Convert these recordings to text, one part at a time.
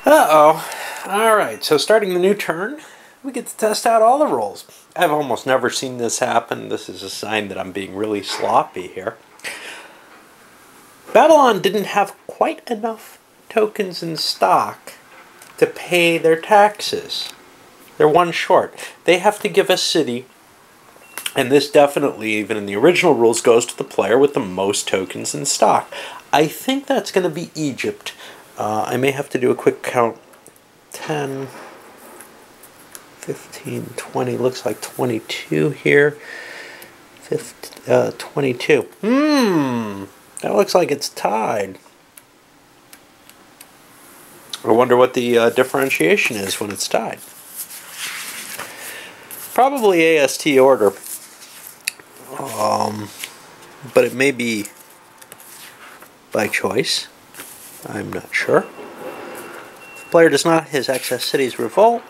Uh-oh. Alright, so starting the new turn, we get to test out all the rolls. I've almost never seen this happen. This is a sign that I'm being really sloppy here. Babylon didn't have quite enough tokens in stock to pay their taxes. They're one short. They have to give a city, and this definitely, even in the original rules, goes to the player with the most tokens in stock. I think that's going to be Egypt. I may have to do a quick count. 10, 15, 20, looks like 22 here. 22. That looks like it's tied. I wonder what the differentiation is when it's tied. Probably AST order. But it may be by choice. I'm not sure. If the player does not, his excess cities revolt.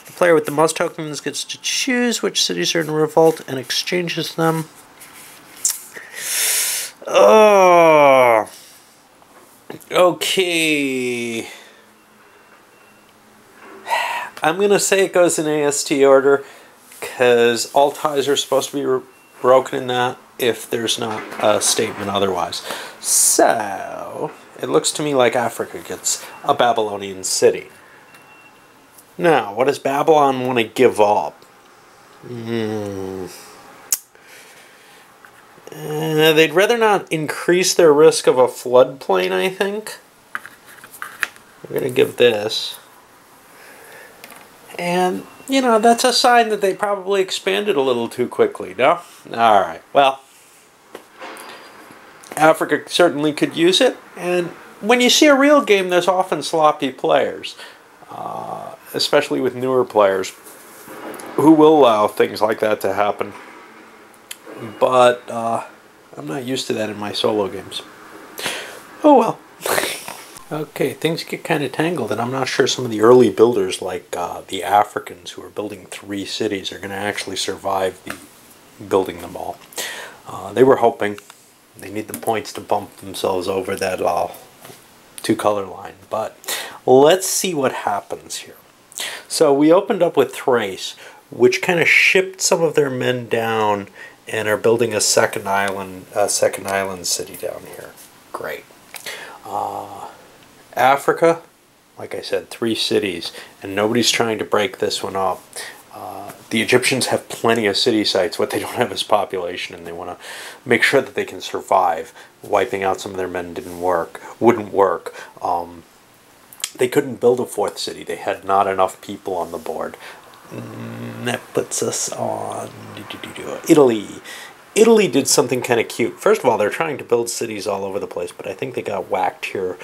The player with the most tokens gets to choose which cities are in revolt and exchanges them. Oh, okay. I'm going to say it goes in AST order because all ties are supposed to be broken in that if there's not a statement otherwise. So, it looks to me like Africa gets a Babylonian city. Now, what does Babylon want to give up? They'd rather not increase their risk of a floodplain, I think. We're going to give this. And, you know, that's a sign that they probably expanded a little too quickly, no? Alright, well, Africa certainly could use it, and when you see a real game, there's often sloppy players, especially with newer players, who will allow things like that to happen. But I'm not used to that in my solo games. Oh well. Okay, things get kind of tangled, and I'm not sure some of the early builders, like the Africans who are building 3 cities, are going to actually survive building them all. They were hoping. They need the points to bump themselves over that 2-color line. But let's see what happens here. So we opened up with Thrace, which kind of shipped some of their men down and are building a second island city down here. Great. Africa, like I said, 3 cities, and nobody's trying to break this one up. The Egyptians have plenty of city sites. What they don't have is population, and they want to make sure that they can survive. Wiping out some of their men wouldn't work. They couldn't build a 4th city. They had not enough people on the board. That puts us on Italy. Italy did something kind of cute. First of all, they're trying to build cities all over the place, but I think they got whacked here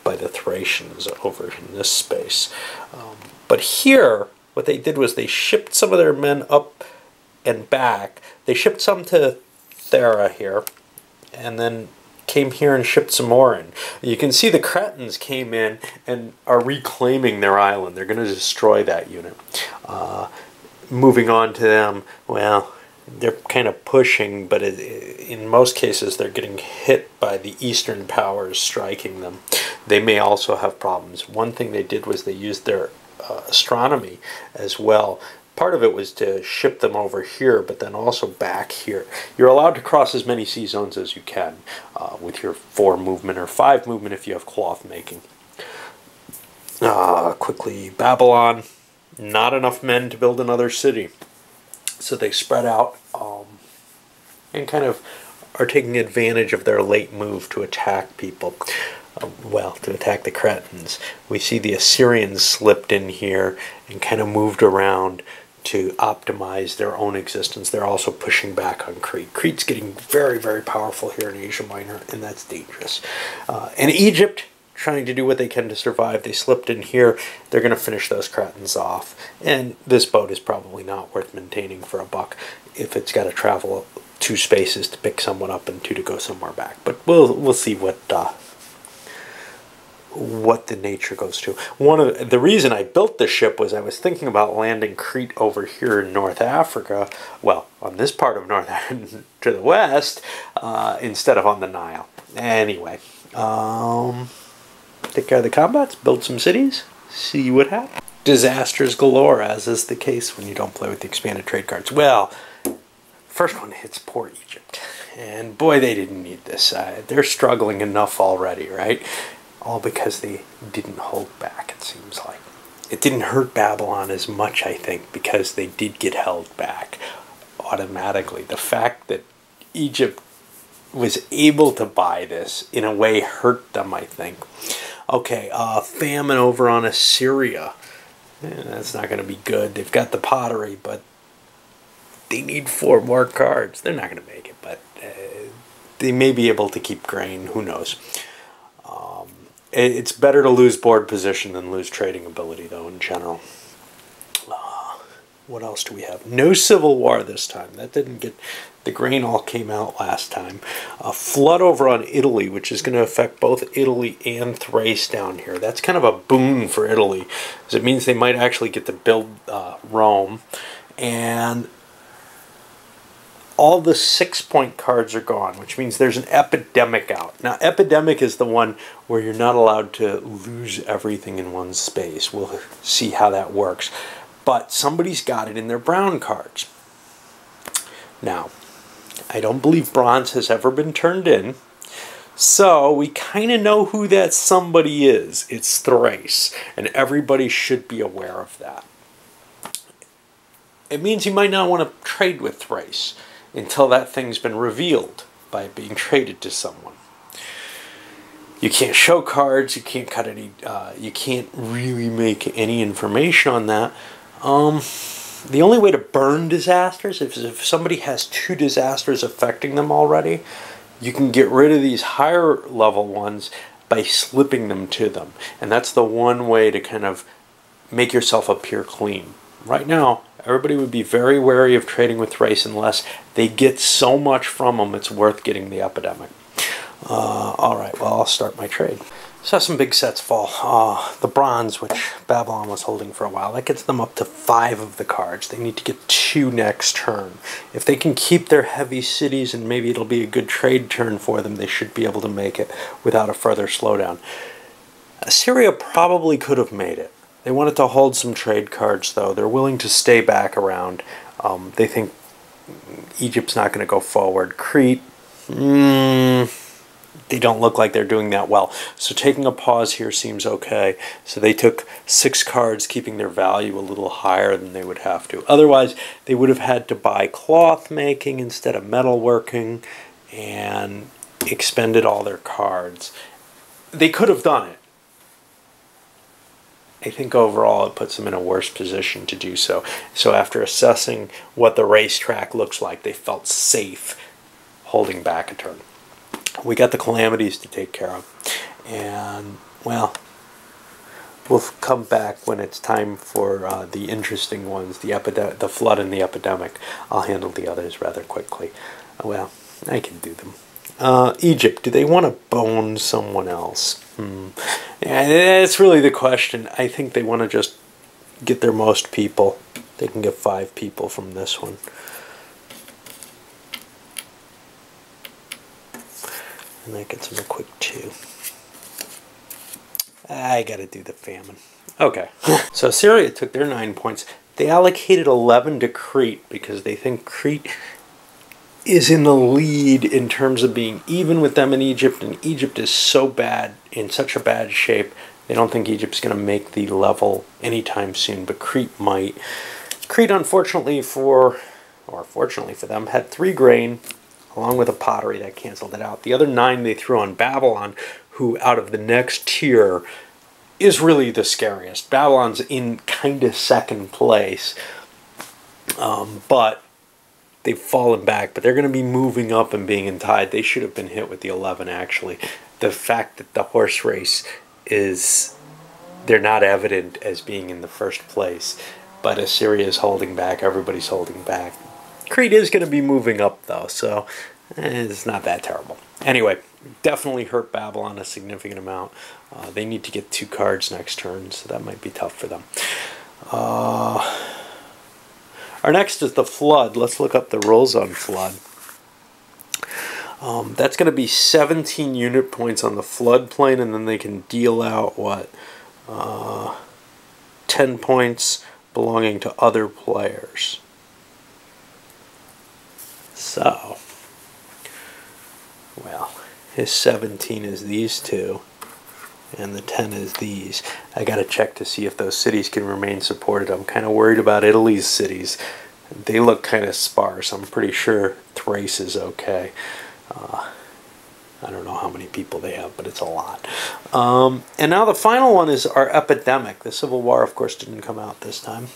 by the Thracians over in this space. But here, what they did was they shipped some of their men up and back. They shipped some to Thera here, and then came here and shipped some more in. You can see the Cretans came in and are reclaiming their island. They're going to destroy that unit. Moving on to them, well, they're kind of pushing, but in most cases they're getting hit by the Eastern powers striking them. They may also have problems. One thing they did was they used their astronomy as well. Part of it was to ship them over here, but then also back here. You're allowed to cross as many sea zones as you can with your 4 movement or 5 movement if you have cloth making. Quickly, Babylon, not enough men to build another city. So they spread out and kind of are taking advantage of their late move to attack people. Well, to attack the Cretans. We see the Assyrians slipped in here and kind of moved around to optimize their own existence. They're also pushing back on Crete. Crete's getting very, very powerful here in Asia Minor, and that's dangerous. And Egypt, trying to do what they can to survive. They slipped in here. They're going to finish those Cretans off. And this boat is probably not worth maintaining for $1 if it's got to travel 2 spaces to pick someone up and 2 to go somewhere back. But we'll see what the nature goes to. The reason I built the ship was I was thinking about landing Crete over here in North Africa, well, on this part of North Africa to the west, instead of on the Nile. Anyway, take care of the combats, build some cities, see what happens. Disasters galore, as is the case when you don't play with the expanded trade cards. Well, first one hits poor Egypt. And boy, they didn't need this. They're struggling enough already, right? All because they didn't hold back, it seems like. It didn't hurt Babylon as much, I think, because they did get held back automatically. The fact that Egypt was able to buy this, in a way, hurt them, I think. Okay, famine over on Assyria. That's not going to be good. They've got the pottery, but they need 4 more cards. They're not going to make it, but they may be able to keep grain. Who knows? It's better to lose board position than lose trading ability, though, in general. What else do we have? No civil war this time. That didn't get... The grain all came out last time. A flood over on Italy, which is going to affect both Italy and Thrace down here. That's kind of a boon for Italy, because it means they might actually get to build Rome. And all the 6-point cards are gone, which means there's an epidemic out. Now, epidemic is the one where you're not allowed to lose everything in one space. We'll see how that works. But somebody's got it in their brown cards. Now, I don't believe bronze has ever been turned in. So we kind of know who that somebody is. It's Thrace. And everybody should be aware of that. It means you might not want to trade with Thrace until that thing's been revealed by being traded to someone. You can't show cards, you can't cut any, you can't really make any information on that. The only way to burn disasters is if somebody has 2 disasters affecting them already, you can get rid of these higher level ones by slipping them to them. And that's the one way to kind of make yourself appear clean. Right now, everybody would be very wary of trading with Thrace unless they get so much from them it's worth getting the epidemic. Alright, well, I'll start my trade. Saw some big sets fall. The bronze, which Babylon was holding for a while, that gets them up to 5 of the cards. They need to get 2 next turn. If they can keep their heavy cities, and maybe it'll be a good trade turn for them, they should be able to make it without a further slowdown. Assyria probably could have made it. They wanted to hold some trade cards, though. They're willing to stay back around. They think Egypt's not going to go forward. Crete, they don't look like they're doing that well. So taking a pause here seems okay. So they took 6 cards, keeping their value a little higher than they would have to. Otherwise, they would have had to buy cloth making instead of metalworking and expended all their cards. They could have done it. I think overall it puts them in a worse position to do so. So after assessing what the racetrack looks like, they felt safe holding back a turn. We got the calamities to take care of. And, well, we'll come back when it's time for the interesting ones, the flood and the epidemic. I'll handle the others rather quickly. Well, I can do them. Egypt, do they want to bone someone else? Yeah, that's really the question. I think they want to just get their most people. They can get 5 people from this one. And that gets them a quick 2. I gotta do the famine. Okay. So Syria took their 9 points. They allocated 11 to Crete because they think Crete is in the lead in terms of being even with them in Egypt, and Egypt is so bad, in such a bad shape, they don't think Egypt's going to make the level anytime soon, but Crete might. Crete, unfortunately or fortunately for them, had 3 grain, along with a pottery that canceled it out. The other 9 they threw on Babylon, who out of the next tier is really the scariest. Babylon's in kind of second place, but they've fallen back, but they're going to be moving up and being in tide. They should have been hit with the 11, actually. The fact that the horse race is, they're not evident as being in the first place, but Assyria is holding back, everybody's holding back. Crete is going to be moving up, though, so it's not that terrible. Anyway, definitely hurt Babylon a significant amount. They need to get 2 cards next turn, so that might be tough for them. Our next is the flood. Let's look up the rules on flood. That's going to be 17 unit points on the floodplain, and then they can deal out, what, 10 points belonging to other players. So, well, his 17 is these two, and the 10 is these. I got to check to see if those cities can remain supported. I'm kind of worried about Italy's cities. They look kind of sparse. I'm pretty sure Thrace is okay. I don't know how many people they have, but it's a lot. And now the final one is our epidemic. The Civil War, of course, didn't come out this time.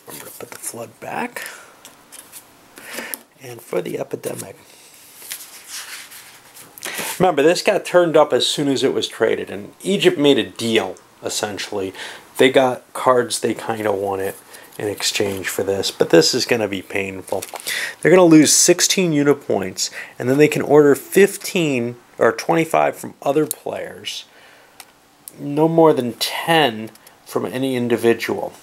Remember to put the flood back. And for the epidemic, remember, this got turned up as soon as it was traded, and Egypt made a deal, essentially. They got cards they kind of wanted in exchange for this, but this is going to be painful. They're going to lose 16 unit points, and then they can order 15 or 25 from other players, no more than 10 from any individual.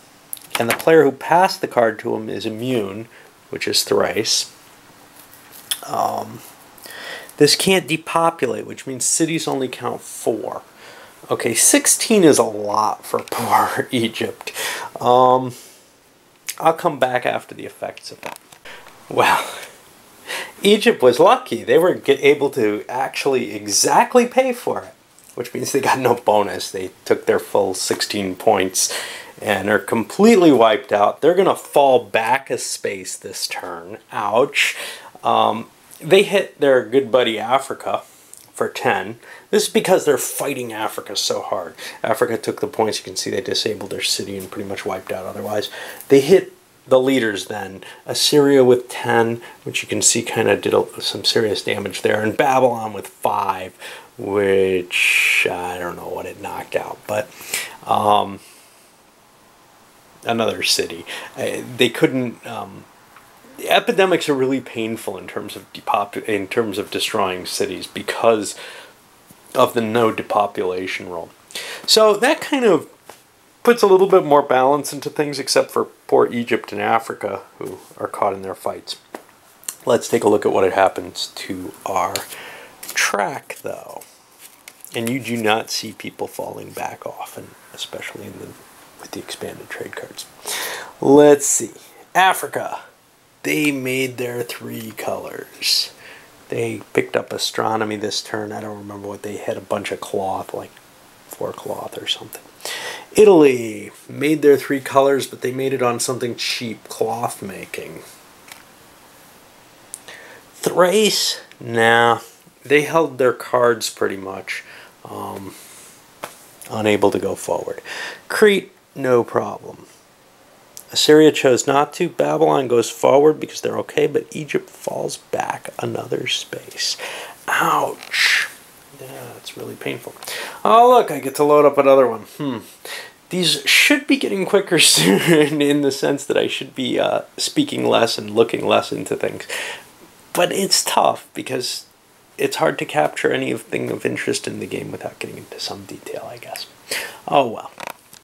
And the player who passed the card to him is immune, which is Thrace. This can't depopulate, which means cities only count 4. Okay, 16 is a lot for poor Egypt. I'll come back after the effects of that. Well, Egypt was lucky. They were able to actually exactly pay for it, which means they got no bonus. They took their full 16 points and are completely wiped out. They're going to fall back a space this turn. Ouch. They hit their good buddy Africa for 10. This is because they're fighting Africa so hard. Africa took the points. You can see they disabled their city and pretty much wiped out otherwise. They hit the leaders then. Assyria with 10, which you can see kind of did some serious damage there. And Babylon with 5, which I don't know what it knocked out. But another city. They couldn't... epidemics are really painful in terms of destroying cities because of the no depopulation rule. So that kind of puts a little bit more balance into things, except for poor Egypt and Africa, who are caught in their fights. Let's take a look at what happens to our track, though. And you do not see people falling back often, especially with the expanded trade cards. Let's see. Africa. They made their 3 colors. They picked up astronomy this turn. I don't remember what they had. A bunch of cloth, like 4 cloth or something. Italy made their 3 colors, but they made it on something cheap, cloth making. Thrace, nah. They held their cards pretty much. Unable to go forward. Crete, no problem. Assyria chose not to. Babylon goes forward because they're okay, but Egypt falls back another space. Ouch. Yeah, it's really painful. Oh, look, I get to load up another one. These should be getting quicker soon in the sense that I should be speaking less and looking less into things. But it's tough because it's hard to capture anything of interest in the game without getting into some detail, I guess. Oh, well.